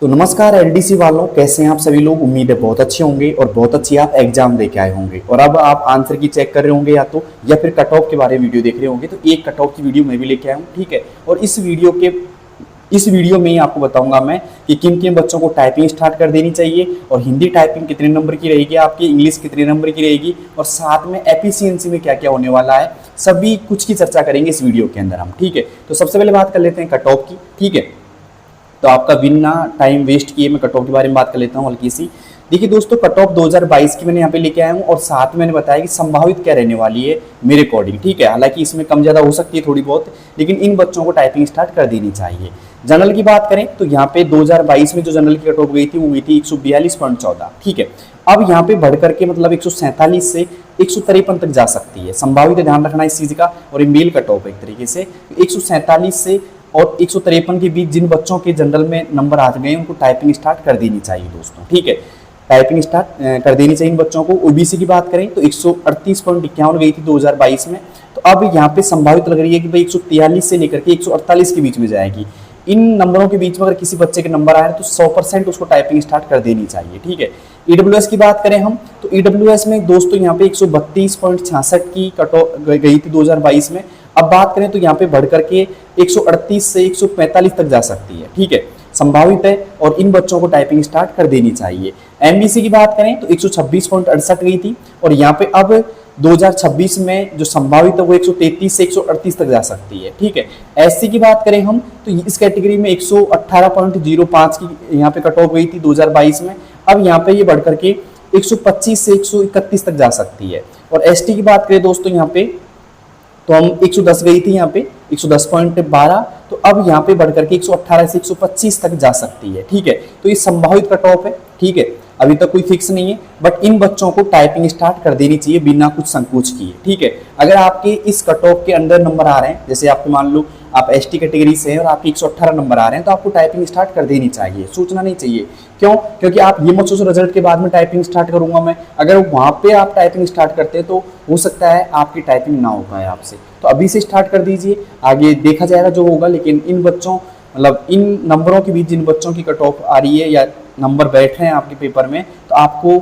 तो नमस्कार एलडीसी वालों, कैसे हैं आप सभी लोग। उम्मीद है बहुत अच्छे होंगे और बहुत अच्छी आप एग्जाम दे के आए होंगे और अब आप आंसर की चेक कर रहे होंगे या फिर कट ऑफ के बारे में वीडियो देख रहे होंगे। तो एक कट ऑफ की वीडियो मैं भी लेके आया हूँ, ठीक है। और इस वीडियो में ही आपको बताऊंगा मैं कि किन किन बच्चों को टाइपिंग स्टार्ट कर देनी चाहिए और हिंदी टाइपिंग कितने नंबर की रहेगी आपकी, इंग्लिश कितने नंबर की रहेगी और साथ में एफिशिएंसी में क्या क्या होने वाला है, सभी कुछ की चर्चा करेंगे इस वीडियो के अंदर हम, ठीक है। तो सबसे पहले बात कर लेते हैं कट ऑफ की, ठीक है। तो आपका बिना टाइम वेस्ट किए मैं कट ऑफ के बारे में बात कर लेता हूँ हल्की सी। देखिए दोस्तों, कट ऑफ 2022 की मैंने यहाँ पे लेके आया हूँ और साथ में मैंने बताया कि संभावित क्या रहने वाली है मेरे अकॉर्डिंग, ठीक है। हालांकि इसमें कम ज़्यादा हो सकती है थोड़ी बहुत, लेकिन इन बच्चों को टाइपिंग स्टार्ट कर देनी चाहिए। जनरल की बात करें तो यहाँ पे 2022 में जो जनरल की कट ऑफ गई थी वो गई थी 142.14, ठीक है। अब यहाँ पे बढ़ करके मतलब 147 से 153 तक जा सकती है, संभावित है, ध्यान रखना इस चीज़ का। और ये मेल कट ऑफ है एक तरीके से 147 से और 153 के बीच जिन बच्चों के जनरल में नंबर आ गए उनको टाइपिंग स्टार्ट कर देनी चाहिए दोस्तों, ठीक है। टाइपिंग स्टार्ट कर देनी चाहिए इन बच्चों को। ओबीसी की बात करें तो 138.51 गई थी 2022 में, तो अब यहाँ पे संभावित लग रही है कि भाई 143 से लेकर के 148 के बीच में जाएगी। इन नंबरों के बीच में अगर किसी बच्चे के नंबर आए तो 100% उसको टाइपिंग स्टार्ट कर देनी चाहिए, ठीक है। ईडब्ल्यूएस की बात करें हम तो ईडब्ल्यूएस में दोस्तों यहाँ पे 132.66 की कट ऑफ गई थी 2022 में। अब बात करें तो यहाँ पे बढ़ करके 138 से 145 तक जा सकती है, ठीक है, संभावित है। और इन बच्चों को टाइपिंग स्टार्ट कर देनी चाहिए। एमबीसी की बात करें तो 126.68 गई थी और यहाँ पे अब 2026 में जो संभावित है वो 133 से 138 तक जा सकती है, ठीक है। एससी की बात करें हम तो इस कैटेगरी में 118.05 की यहाँ पे कट ऑफ गई थी 2022 में। अब यहाँ पे ये बढ़ करके 125 से 131 तक जा सकती है। और एसटी की बात करें दोस्तों यहाँ पे तो हम 110 गई थी यहाँ पे 110.12, तो अब यहाँ पे बढ़कर के 118 से 125 तक जा सकती है, ठीक है। तो ये संभावित कट ऑफ है, ठीक है, अभी तक कोई फिक्स नहीं है, बट इन बच्चों को टाइपिंग स्टार्ट कर देनी चाहिए बिना कुछ संकोच किए, ठीक है। अगर आपके इस कट ऑफ के अंदर नंबर आ रहे हैं, जैसे आपके मान लो आप एसटी कैटेगरी से हैं और आपके 118 नंबर आ रहे हैं, तो आपको टाइपिंग स्टार्ट कर देनी चाहिए, सोचना नहीं चाहिए। क्यों? क्योंकि आप ये मत सोचो रिजल्ट के बाद में टाइपिंग स्टार्ट करूंगा मैं। अगर वहां पे आप टाइपिंग स्टार्ट करते हैं तो हो सकता है आपकी टाइपिंग ना हो पाए आपसे, तो अभी से स्टार्ट कर दीजिए, आगे देखा जाएगा जो होगा। लेकिन इन बच्चों मतलब इन नंबरों के बीच जिन बच्चों की कट ऑफ आ रही है या नंबर बैठ रहे हैं आपके पेपर में, तो आपको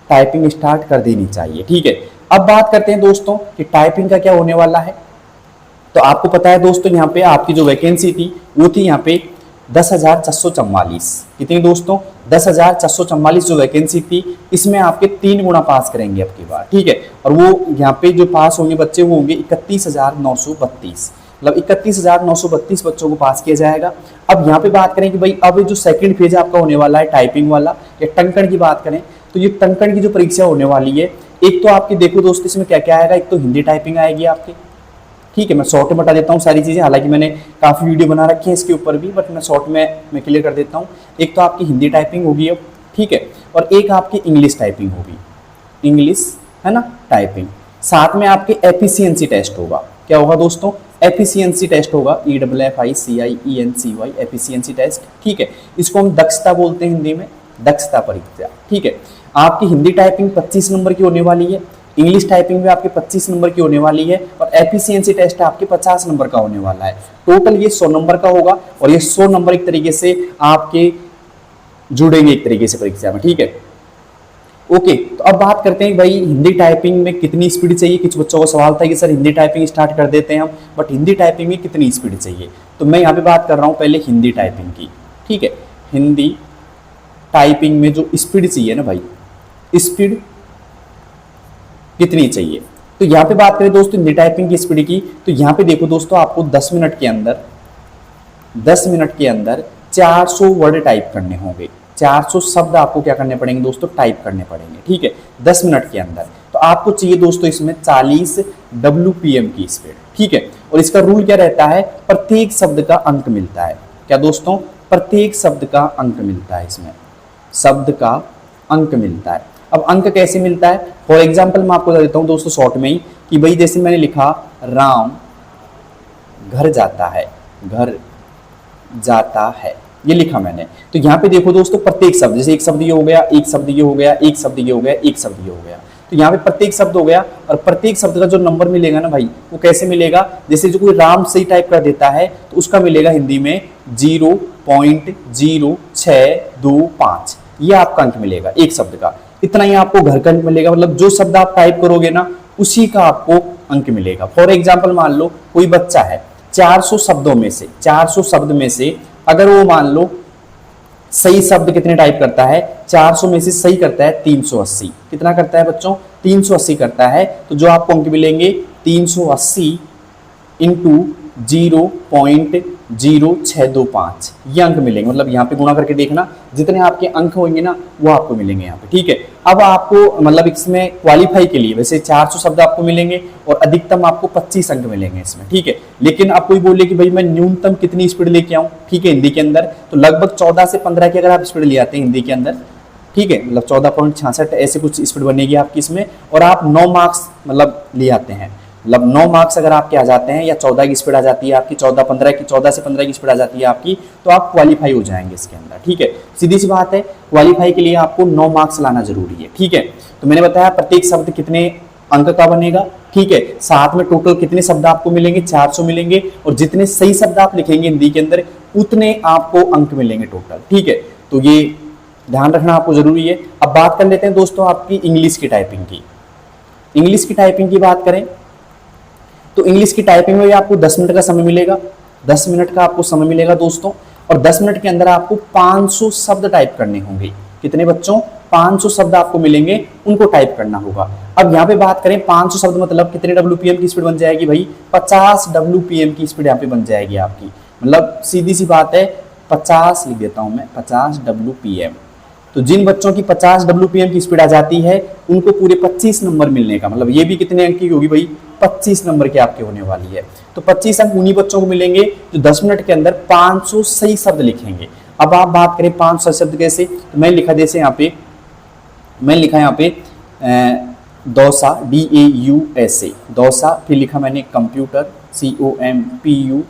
टाइपिंग स्टार्ट कर देनी चाहिए, ठीक है। अब बात करते हैं दोस्तों कि टाइपिंग का क्या होने वाला है। तो आपको पता है दोस्तों यहाँ पे आपकी जो वैकेंसी थी वो थी यहाँ पे 10,444। कितनी दोस्तों? 10,444 जो वैकेंसी थी, इसमें आपके 3 गुना पास करेंगे अब की बार, ठीक है। और वो यहाँ पे जो पास होंगे बच्चे वो होंगे 31,932, मतलब 31,932 बच्चों को पास किया जाएगा। अब यहाँ पे बात करें कि भाई अब जो सेकंड फेज आपका होने वाला है टाइपिंग वाला या टंकण की बात करें तो ये टंकण की जो परीक्षा होने वाली है, एक तो आपकी देखो दोस्तों इसमें क्या क्या आएगा। एक तो हिंदी टाइपिंग आएगी आपकी, ठीक है, मैं शॉर्ट में बता देता हूँ सारी चीज़ें, हालांकि मैंने काफ़ी वीडियो बना रखी है इसके ऊपर भी, बट मैं शॉर्ट में मैं क्लियर कर देता हूँ। एक तो आपकी हिंदी टाइपिंग होगी अब, ठीक है, और एक आपकी इंग्लिश टाइपिंग होगी, इंग्लिश है ना टाइपिंग। साथ में आपके एफिशिएंसी टेस्ट होगा। क्या होगा दोस्तों? एफिशिएंसी टेस्ट होगा, EFFICIENCY एफिशिएंसी टेस्ट, ठीक है। इसको हम दक्षता बोलते हैं हिंदी में, दक्षता परीक्षा, ठीक है। आपकी हिंदी टाइपिंग 25 नंबर की होने वाली है, इंग्लिश टाइपिंग भी आपके 25 नंबर की होने वाली है और एफिशिएंसी टेस्ट आपके 50 नंबर का होने वाला है। टोटल ये 100 नंबर का होगा और ये 100 नंबर एक तरीके से आपके जुड़ेंगे एक तरीके से परीक्षा में, ठीक है। ओके, तो अब बात करते हैं भाई हिंदी टाइपिंग में कितनी स्पीड चाहिए। कुछ बच्चों को सवाल था कि सर हिंदी टाइपिंग स्टार्ट कर देते हैं हम, बट हिंदी टाइपिंग में कितनी स्पीड चाहिए। तो मैं यहाँ पे बात कर रहा हूँ पहले हिंदी टाइपिंग की, ठीक है। हिंदी टाइपिंग में जो स्पीड चाहिए ना भाई, स्पीड कितनी चाहिए। तो यहाँ पे बात करें दोस्तों हिंदी टाइपिंग की स्पीड की, तो यहाँ पे देखो दोस्तों आपको 10 मिनट के अंदर 400 वर्ड टाइप करने होंगे, 400 शब्द आपको क्या करने पड़ेंगे दोस्तों, टाइप करने पड़ेंगे, ठीक है, 10 मिनट के अंदर। तो आपको चाहिए दोस्तों इसमें 40 WPM की स्पीड, ठीक है। और इसका रूल क्या रहता है, प्रत्येक शब्द का अंक मिलता है। क्या दोस्तों? प्रत्येक शब्द का अंक मिलता है, इसमें शब्द का अंक मिलता है। अब अंक कैसे मिलता है? फॉर एग्जाम्पल मैं आपको बता देता हूँ दोस्तों शॉर्ट में ही कि भाई जैसे मैंने लिखा राम घर जाता है, घर जाता है, ये लिखा मैंने। तो यहाँ पे देखो दोस्तों प्रत्येक शब्द, जैसे एक शब्द ये हो गया, एक शब्द ये हो गया, एक शब्द ये हो गया, एक शब्द ये हो गया, तो तो यहाँ पे प्रत्येक शब्द हो गया, और प्रत्येक शब्द का जो नंबर मिलेगा ना भाई वो कैसे मिलेगा, जैसे जो कोई राम सही टाइप कर देता है तो उसका मिलेगा हिंदी में 0.0625, ये आपका अंक मिलेगा एक शब्द का। इतना ही आपको घर का अंक मिलेगा, मतलब जो शब्द आप टाइप करोगे ना उसी का आपको अंक मिलेगा। फॉर एग्जाम्पल मान लो कोई बच्चा है 400 शब्दों में से, 400 शब्द में से अगर वो मान लो सही शब्द कितने टाइप करता है, 400 में से सही करता है 380, कितना करता है बच्चों, 380 करता है, तो जो आपको अंक मिलेंगे 380 इंटू 0.0625, ये अंक मिलेंगे। मतलब यहाँ पे गुणा करके देखना, जितने आपके अंक होंगे ना वो आपको मिलेंगे यहाँ पे, ठीक है। अब आपको मतलब इसमें क्वालिफाई के लिए वैसे 400 शब्द आपको मिलेंगे और अधिकतम आपको 25 अंक मिलेंगे इसमें, ठीक है। लेकिन आप कोई बोले कि भाई मैं न्यूनतम कितनी स्पीड लेके आऊँ, ठीक है, हिंदी के अंदर तो लगभग 14 से 15 की अगर आप स्पीड ले आते हैं हिंदी के अंदर, ठीक है, मतलब 14.66 ऐसे कुछ स्पीड बनेगी आपकी इसमें, और आप 9 मार्क्स मतलब ले आते हैं, मतलब 9 मार्क्स अगर आपके आ जाते हैं, या 14 की स्पीड आ जाती है आपकी, 14 से 15 की स्पीड आ जाती है आपकी, तो आप क्वालिफाई हो जाएंगे इसके अंदर, ठीक है। सीधी सी बात है, क्वालिफाई के लिए आपको 9 मार्क्स लाना जरूरी है, ठीक है। तो मैंने बताया प्रत्येक शब्द कितने अंक का बनेगा, ठीक है, साथ में टोटल कितने शब्द आपको मिलेंगे, 400 मिलेंगे, और जितने सही शब्द आप लिखेंगे हिंदी के अंदर उतने आपको अंक मिलेंगे टोटल, ठीक है। तो ये ध्यान रखना आपको जरूरी है। अब बात कर लेते हैं दोस्तों आपकी इंग्लिश की टाइपिंग की। इंग्लिश की टाइपिंग की बात करें तो इंग्लिश की टाइपिंग में भी आपको 10 मिनट का समय मिलेगा, 10 मिनट का आपको समय मिलेगा दोस्तों, और 10 मिनट के अंदर आपको 500 शब्द टाइप करने होंगे। कितने बच्चों, 500 शब्द आपको मिलेंगे, उनको टाइप करना होगा। अब यहाँ पे बात करें 500 शब्द मतलब कितने WPM की स्पीड बन जाएगी भाई, 50 WPM की स्पीड यहाँ पे बन जाएगी आपकी। मतलब सीधी सी बात है, 50 लिख देता हूं मैं, 50 WPM। तो जिन बच्चों की 50 WPM की स्पीड आ जाती है उनको पूरे 25 नंबर मिलने का, मतलब ये भी कितने अंक की होगी भाई, 25 नंबर की आपके होने वाली है। तो 25 अंक उन्हीं बच्चों को मिलेंगे जो 10 मिनट के अंदर 500 सही शब्द लिखेंगे। अब आप बात करें 500 शब्द कैसे, तो मैं लिखा जैसे यहाँ पे, मैं लिखा यहाँ पे दौसा, DAUSA दौसा, फिर लिखा मैंने कंप्यूटर, COMPUTER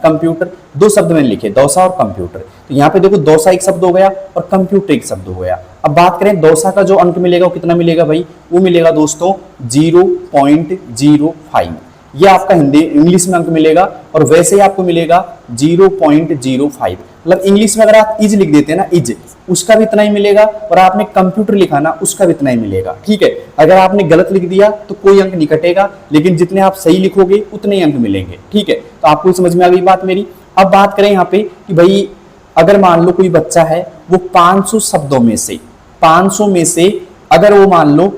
कंप्यूटर, दो शब्द मैंने लिखे दौसा और कंप्यूटर। तो यहाँ पे देखो दौसा एक शब्द हो गया और कंप्यूटर एक शब्द हो गया। अब बात करें दौसा का जो अंक मिलेगा वो कितना मिलेगा भाई, वो मिलेगा दोस्तों 0.05, ये आपका हिंदी इंग्लिश में अंक मिलेगा, और वैसे ही आपको मिलेगा 0.05। मतलब इंग्लिश में अगर आप इज लिख देते हैं ना, इज, उसका भी इतना ही मिलेगा, और आपने कंप्यूटर लिखा ना उसका भी इतना ही मिलेगा, ठीक है। अगर आपने गलत लिख दिया तो कोई अंक नहीं कटेगा, लेकिन जितने आप सही लिखोगे उतने ही अंक मिलेंगे, ठीक है। तो आपको समझ में आ गई बात मेरी। अब बात करें यहाँ पे कि भाई अगर मान लो कोई बच्चा है वो 500 शब्दों में से, 500 में से अगर वो मान लो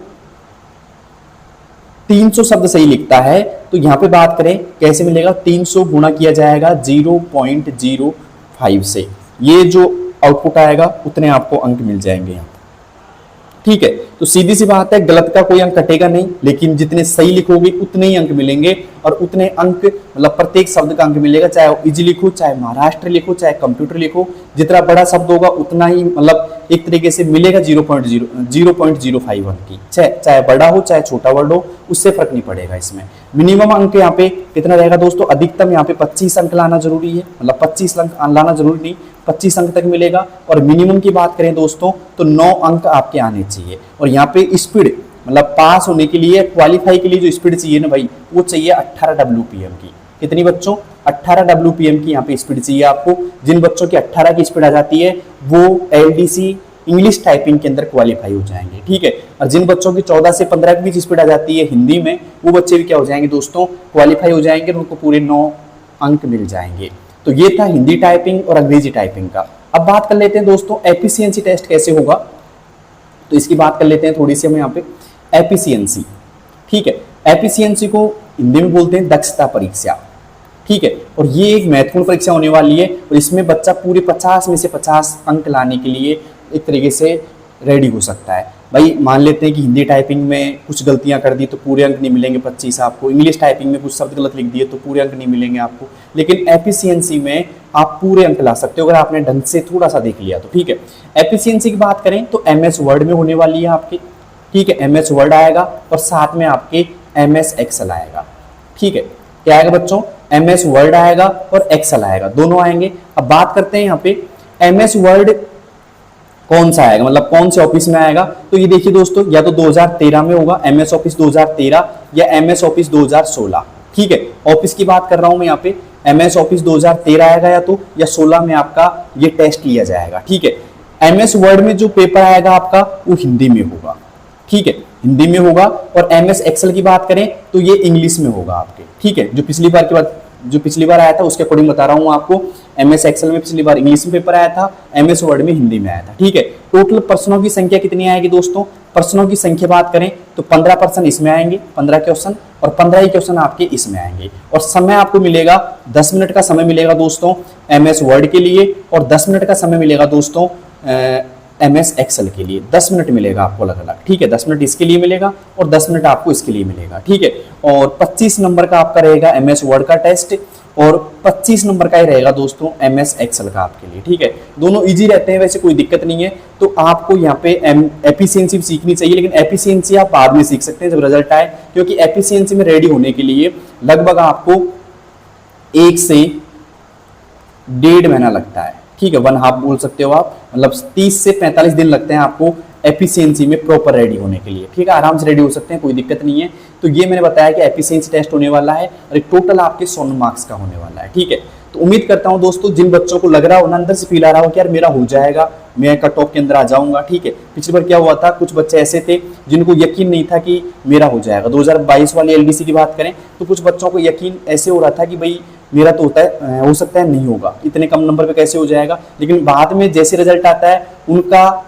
300 शब्द सही लिखता है, तो यहाँ पे बात करें कैसे मिलेगा, 300 गुणा किया जाएगा 0.05 से, ये जो आउटपुट आएगा उतने आपको अंक मिल जाएंगे यहाँ, ठीक है। तो सीधी सी बात है, गलत का कोई अंक कटेगा नहीं, लेकिन जितने सही लिखोगे उतने ही अंक मिलेंगे, और उतने अंक मतलब प्रत्येक शब्द का अंक मिलेगा, चाहे इजी लिखो, चाहे महाराष्ट्र लिखो, चाहे कंप्यूटर लिखो, जितना बड़ा शब्द होगा उतना ही मतलब एक तरीके से मिलेगा 0.05 अंक की, चाहे बड़ा हो चाहे छोटा वर्ड हो, उससे फर्क नहीं पड़ेगा इसमें। मिनिमम अंक यहाँ पे कितना रहेगा दोस्तों, अधिकतम यहाँ पे 25 अंक लाना जरूरी है, मतलब 25 अंक लाना जरूरी नहीं, 25 अंक तक मिलेगा। और मिनिमम की बात करें दोस्तों तो 9 अंक आपके आने चाहिए। और यहाँ पे स्पीड मतलब पास होने के लिए, क्वालिफाई के लिए जो स्पीड चाहिए ना भाई, वो चाहिए 18 WPM की। कितनी बच्चों, 18 WPM की यहाँ पे स्पीड चाहिए आपको। जिन बच्चों की 18 की स्पीड आ जाती है वो LDC इंग्लिश टाइपिंग के अंदर क्वालिफाई हो जाएंगे, ठीक है। और जिन बच्चों की 14 से 15 के बीच स्पीड आ जाती है हिंदी में, वो बच्चे भी क्या हो जाएंगे दोस्तों, क्वालिफाई हो जाएंगे, और उनको पूरे 9 अंक मिल जाएंगे। तो ये था हिंदी टाइपिंग और अंग्रेजी टाइपिंग का। अब बात कर लेते हैं दोस्तों एफिशिएंसी टेस्ट कैसे होगा, तो इसकी बात कर लेते हैं थोड़ी सी हम यहाँ पे। एफिशिएंसी, ठीक है, एफिशिएंसी को हिंदी में बोलते हैं दक्षता परीक्षा, ठीक है। और ये एक महत्वपूर्ण परीक्षा होने वाली है, और इसमें बच्चा पूरे 50 में से 50 अंक लाने के लिए एक तरीके से रेडी हो सकता है। भाई मान लेते हैं कि हिंदी टाइपिंग में कुछ गलतियां कर दी तो पूरे अंक नहीं मिलेंगे 25 आपको, इंग्लिश टाइपिंग में कुछ शब्द गलत लिख दिए तो पूरे अंक नहीं मिलेंगे आपको, लेकिन एफिशिएंसी में आप पूरे अंक ला सकते हो अगर आपने ढंग से थोड़ा सा देख लिया तो, ठीक है। एफिशिएंसी की बात करें तो MS वर्ड में होने वाली है आपकी, ठीक है, MS वर्ड आएगा और साथ में आपके MS एक्सेल आएगा, ठीक है। क्या आएगा बच्चों, MS वर्ड आएगा और एक्सेल आएगा, दोनों आएंगे। अब बात करते हैं यहाँ पे MS वर्ड कौन सा आएगा, मतलब कौन से ऑफिस में आएगा। तो ये देखिए दोस्तों, या तो 2013 में होगा MS ऑफिस 2013 या MS ऑफिस 2016। ठीक है, ऑफिस की बात कर रहा हूं मैं यहाँ पे, MS ऑफिस 2013 आएगा या तो, या 16 में आपका ये टेस्ट लिया जाएगा। ठीक है, MS वर्ड में जो पेपर आएगा आपका वो हिंदी में होगा। ठीक है, हिंदी में होगा। और MS एक्सेल की बात करें तो ये इंग्लिश में होगा आपके। ठीक है, जो पिछली बार आया था उसके अकॉर्डिंग बता रहा हूं आपको। MS एक्सेल में पिछली बार इंग्लिश में पेपर आया था, MS वर्ड में हिंदी में आया था। ठीक है, टोटल प्रश्नों की संख्या कितनी आएगी दोस्तों, प्रश्नों की संख्या बात करें तो 15 प्रश्न इसमें आएंगे, 15 क्वेश्चन, और 15 ही क्वेश्चन आपके इसमें आएंगे। और समय आपको मिलेगा 10 मिनट का समय मिलेगा दोस्तों MS वर्ड के लिए, और 10 मिनट का समय मिलेगा दोस्तों MS एक्सेल के लिए। 10 मिनट मिलेगा आपको अलग अलग। ठीक है, 10 मिनट इसके लिए मिलेगा और 10 मिनट आपको इसके लिए मिलेगा। ठीक है, और 25 नंबर का आपका रहेगा MS वर्ड का टेस्ट, और 25 नंबर का ही रहेगा दोस्तों MS एक्सेल का आपके लिए। ठीक है, दोनों इजी रहते हैं, वैसे कोई दिक्कत नहीं है। तो आपको यहाँ पे एफिशिएंसी सीखनी चाहिए, लेकिन एफिशिएंसी आप बाद में सीख सकते हैं जब रिजल्ट आए, क्योंकि एफिशिएंसी में रेडी होने के लिए लगभग आपको 1 से 1.5 महीना लगता है। ठीक है, 1.5 बोल सकते हो आप, मतलब 30 से 45 दिन लगते हैं आपको एफिशिएंसी में प्रॉपर रेडी होने के लिए। ठीक है, आराम से रेडी हो सकते हैं, कोई दिक्कत नहीं है। तो ये मैंने बताया कि एफिशिएंसी टेस्ट होने वाला है, और एक टोटल आपके 100 मार्क्स का होने वाला है। ठीक है, तो उम्मीद करता हूं दोस्तों, जिन बच्चों को लग रहा हो ना, अंदर से फील आ रहा हो कि यार मेरा हो जाएगा, मैं कट ऑफ के अंदर आ जाऊंगा। ठीक है, पिछली बार क्या हुआ था, कुछ बच्चे ऐसे थे जिनको यकीन नहीं था कि मेरा हो जाएगा। 2022 वाली LDC की बात करें तो कुछ बच्चों को यकीन ऐसे हो रहा था कि भाई मेरा तो होता है, हो सकता है नहीं होगा, इतने कम नंबर पे कैसे हो जाएगा। लेकिन बाद में जैसे रिजल्ट आता है, उनका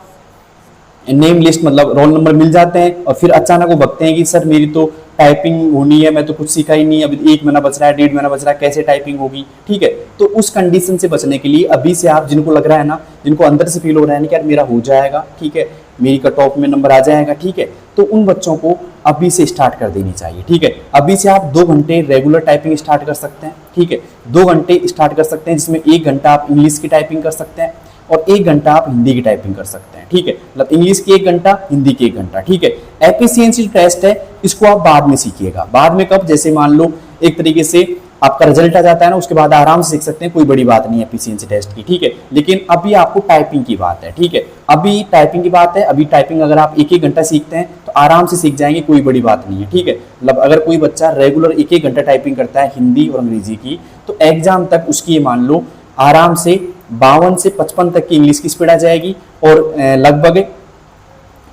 नेम लिस्ट मतलब रोल नंबर मिल जाते हैं, और फिर अचानक वो बकते हैं कि सर मेरी तो टाइपिंग होनी है, मैं तो कुछ सीखा ही नहीं, अभी 1 महीना बच रहा है, 1.5 महीना बच रहा है, कैसे टाइपिंग होगी। ठीक है, तो उस कंडीशन से बचने के लिए अभी से आप, जिनको लग रहा है ना, जिनको अंदर से फील हो रहा है ना कि यार मेरा हो जाएगा, ठीक है, मेरी कट ऑफ में नंबर आ जाएगा, ठीक है, तो उन बच्चों को अभी से स्टार्ट कर देनी चाहिए। ठीक है, अभी से आप 2 घंटे रेगुलर टाइपिंग स्टार्ट कर सकते हैं। ठीक है, 2 घंटे स्टार्ट कर सकते हैं, जिसमें 1 घंटा आप इंग्लिश की टाइपिंग कर सकते हैं और 1 घंटा आप हिंदी की टाइपिंग कर सकते हैं। ठीक है, मतलब इंग्लिश की 1 घंटा, हिंदी की 1 घंटा। ठीक है, एफिशिएंसी टेस्ट है, इसको आप बाद में सीखिएगा। बाद में कब, जैसे मान लो एक तरीके से आपका रिजल्ट आ जाता है ना, उसके बाद आराम से सीख सकते हैं, कोई बड़ी बात नहीं है एफिशिएंसी टेस्ट की। ठीक है, लेकिन अभी आपको टाइपिंग की बात है। ठीक है, अभी टाइपिंग की बात है, अभी टाइपिंग अगर आप 1-1 घंटा सीखते हैं तो आराम से सीख जाएंगे, कोई बड़ी बात नहीं है। ठीक है, मतलब अगर कोई बच्चा रेगुलर 1-1 घंटा टाइपिंग करता है हिंदी और अंग्रेजी की, तो एग्जाम तक उसकी मान लो आराम से 52 से 55 तक की इंग्लिश की स्पीड आ जाएगी, और लगभग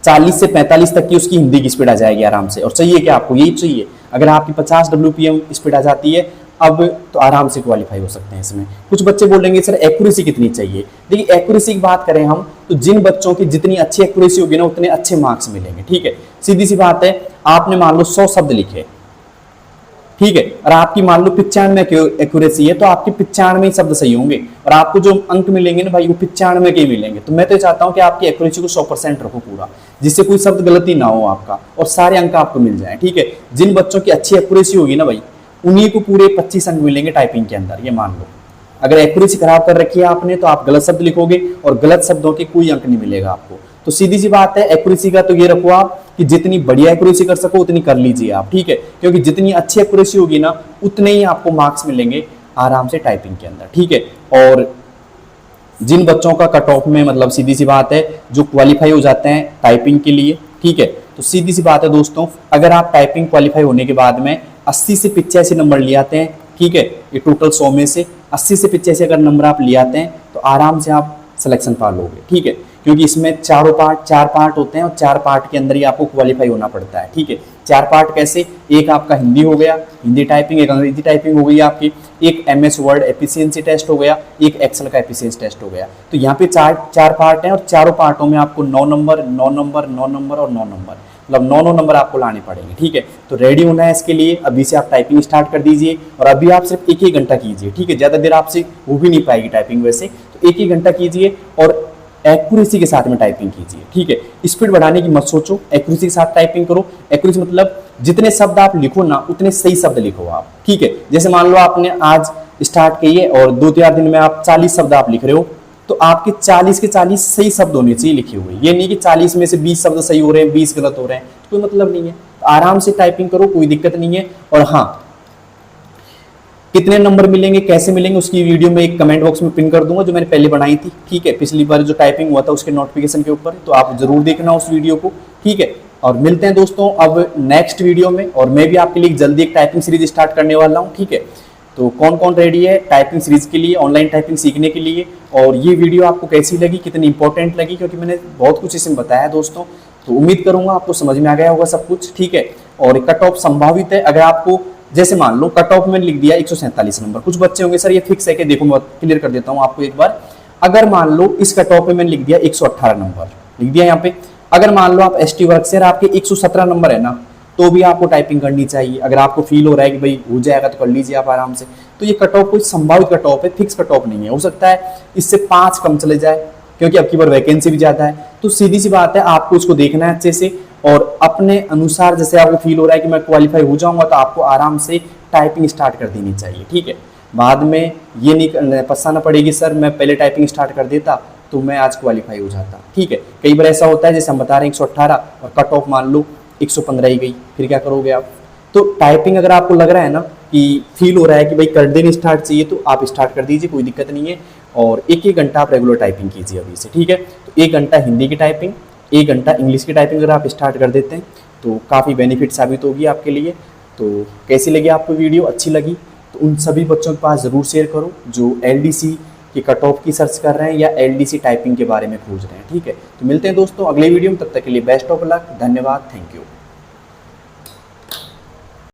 40 से 45 तक की उसकी हिंदी की स्पीड आ जाएगी आराम से। और चाहिए क्या आपको, यही चाहिए। अगर आपकी 50 WPM स्पीड आ जाती है अब, तो आराम से क्वालिफाई हो सकते हैं इसमें। कुछ बच्चे बोलेंगे सर एक्यूरेसी कितनी चाहिए। देखिए, एक्यूरेसी की बात करें हम, तो जिन बच्चों की जितनी अच्छी एक्यूरेसी होगी ना, उतने अच्छे मार्क्स मिलेंगे। ठीक है, सीधी सी बात है, आपने मान लो 100 शब्द लिखे, ठीक है, और आपकी मान लो 95 एक्यूरेसी है, तो आपके 95 शब्द सही होंगे, और आपको जो अंक मिलेंगे ना भाई, वो 95 के ही मिलेंगे। तो मैं तो चाहता हूं कि आपकी एक्यूरेसी को 100% रखो पूरा, जिससे कोई शब्द गलती ना हो आपका, और सारे अंक आपको मिल जाए। ठीक है, जिन बच्चों की अच्छी एक्यूरेसी होगी ना भाई, उन्हीं को पूरे 25 अंक मिलेंगे टाइपिंग के अंदर, ये मान लो। अगर एक्यूरेसी खराब कर रखी है आपने, तो आप गलत शब्द लिखोगे, और गलत शब्दों के कोई अंक नहीं मिलेगा आपको। तो सीधी सी बात है, एक्यूरेसी का तो ये रखो आप कि जितनी बढ़िया एक्यूरेसी कर सको उतनी कर लीजिए आप। ठीक है, क्योंकि जितनी अच्छी एक्यूरेसी होगी ना, उतने ही आपको मार्क्स मिलेंगे आराम से टाइपिंग के अंदर। ठीक है, और जिन बच्चों का कट ऑफ में, मतलब सीधी सी बात है, जो क्वालिफाई हो जाते हैं टाइपिंग के लिए, ठीक है, तो सीधी सी बात है दोस्तों, अगर आप टाइपिंग क्वालिफाई होने के बाद में 80 से 85 नंबर ले आते हैं, ठीक है, ये टोटल 100 में से 80 से 85 अगर नंबर आप ले आते हैं, तो आराम से आप सिलेक्शन पा लोगे। ठीक है, क्योंकि इसमें 4 पार्ट होते हैं, और 4 पार्ट के अंदर ही आपको क्वालिफाई होना पड़ता है। ठीक है, 4 पार्ट कैसे, एक आपका हिंदी हो गया, हिंदी टाइपिंग, एक अंग्रेजी टाइपिंग हो गई आपकी, एक MS वर्ड एफिशिएंसी टेस्ट हो गया, एक एक्सेल का एफिशिएंसी टेस्ट हो गया। तो यहाँ पे 4 पार्ट हैं, और चारों पार्टों में आपको 9 नंबर, 9 नंबर, 9 नंबर और 9 नंबर, मतलब 9 नंबर आपको लाने पड़ेंगे। ठीक है, तो रेडी होना है इसके लिए, अभी से आप टाइपिंग स्टार्ट कर दीजिए, और अभी आप सिर्फ 1-1 घंटा कीजिए। ठीक है, ज़्यादा देर आपसे हो भी नहीं पाएगी टाइपिंग वैसे, तो 1-1 घंटा कीजिए, और एक्यूरेसी के साथ में टाइपिंग कीजिए। ठीक है, स्पीड बढ़ाने की मत सोचो, एक्यूरेसी के साथ टाइपिंग करो। एक्यूरेसी मतलब जितने शब्द आप लिखो ना, उतने सही शब्द लिखो आप। ठीक है, जैसे मान लो आपने आज स्टार्ट किए और 2-4 दिन में आप 40 शब्द आप लिख रहे हो, तो आपके 40 के 40 सही शब्द होने चाहिए लिखे हुए। ये नहीं कि 40 में से 20 शब्द सही हो रहे हैं, 20 गलत हो रहे हैं, कोई मतलब नहीं है। तो आराम से टाइपिंग करो, कोई दिक्कत नहीं है। और हाँ, कितने नंबर मिलेंगे, कैसे मिलेंगे, उसकी वीडियो में एक कमेंट बॉक्स में पिन कर दूंगा जो मैंने पहले बनाई थी, ठीक है। पिछली बार जो टाइपिंग हुआ था उसके नोटिफिकेशन के ऊपर, तो आप जरूर देखना उस वीडियो को, ठीक है। और मिलते हैं दोस्तों अब नेक्स्ट वीडियो में, और मैं भी आपके लिए जल्दी एक टाइपिंग सीरीज स्टार्ट करने वाला हूँ, ठीक है। तो कौन कौन रेडी है टाइपिंग सीरीज के लिए, ऑनलाइन टाइपिंग सीखने के लिए, और ये वीडियो आपको कैसी लगी, कितनी इंपॉर्टेंट लगी, क्योंकि मैंने बहुत कुछ इसमें बताया दोस्तों। तो उम्मीद करूंगा आपको समझ में आ गया होगा सब कुछ, ठीक है। और कट ऑफ संभावित है, अगर आपको जैसे मान लो कट ऑफ में लिख दिया 147 नंबर, कुछ बच्चे होंगे सर ये फिक्स है कि, देखो मैं क्लियर कर देता हूँ आपको एक बार। अगर मान लो इस कट ऑफ में मैंने लिख दिया 118 नंबर लिख दिया यहाँ पे, अगर मान लो आप एसटी वर्ग से आपके 117 नंबर है ना, तो भी आपको टाइपिंग करनी चाहिए। अगर आपको फील हो रहा है कि भाई हो जाएगा तो कर लीजिए आप आराम से। तो ये कट ऑफ कोई संभावित कट ऑफ है, फिक्स कट ऑफ नहीं है, हो सकता है इससे 5 कम चले जाए, क्योंकि अब की बार वैकेंसी भी ज्यादा है। तो सीधी सी बात है, आपको इसको देखना है अच्छे से, और अपने अनुसार जैसे आपको फील हो रहा है कि मैं क्वालिफाई हो जाऊंगा, तो आपको आराम से टाइपिंग स्टार्ट कर देनी चाहिए, ठीक है। बाद में ये नहीं पछताना पड़ेगी सर मैं पहले टाइपिंग स्टार्ट कर देता तो मैं आज क्वालिफाई हो जाता, ठीक है। कई बार ऐसा होता है जैसे हम बता रहे हैं 118 और कट ऑफ मान लो 115 ही गई, फिर क्या करोगे आप। तो टाइपिंग अगर आपको लग रहा है ना कि फील हो रहा है कि भाई कर देनी स्टार्ट चाहिए, तो आप स्टार्ट कर दीजिए, कोई दिक्कत नहीं है। और एक घंटा आप रेगुलर टाइपिंग कीजिए अभी से, ठीक है। तो 1 घंटा हिंदी की टाइपिंग, 1 घंटा इंग्लिश की टाइपिंग अगर आप स्टार्ट कर देते हैं तो काफ़ी बेनिफिट साबित होगी आपके लिए। तो कैसी लगी आपको वीडियो, अच्छी लगी तो उन सभी बच्चों के पास ज़रूर शेयर करो जो एलडीसी के कट ऑफ की सर्च कर रहे हैं या एलडीसी टाइपिंग के बारे में खोज रहे हैं, ठीक है। तो मिलते हैं दोस्तों अगले वीडियो में, तब तक के लिए बेस्ट ऑफ लक, धन्यवाद, थैंक यू।